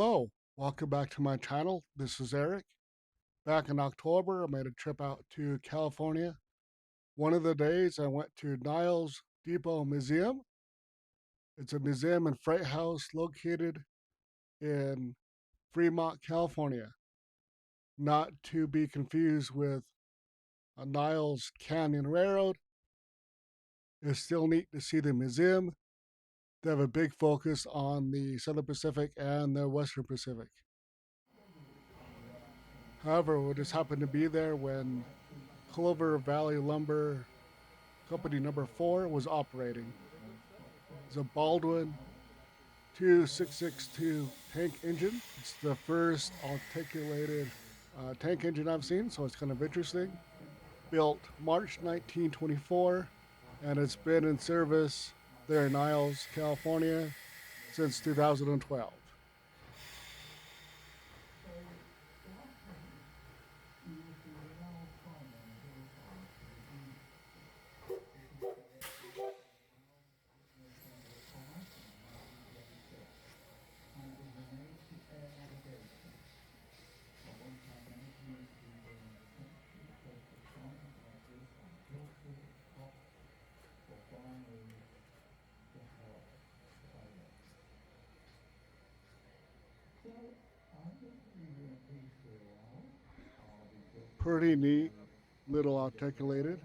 Hello, welcome back to my channel. This is Eric. Back in October, I made a trip out to California. One of the days I went to Niles Depot Museum. It's a museum and freight house located in Fremont, California. Not to be confused with a Niles Canyon Railroad. It's still neat to see the museum. They have a big focus on the Southern Pacific and the Western Pacific. However, we just happened to be there when Clover Valley Lumber Company number 4 was operating. It's a Baldwin 2662 tank engine. It's the first articulated tank engine I've seen, so it's kind of interesting. Built March 1924, and it's been in service there in Niles, California since 2012. Pretty neat, little articulated.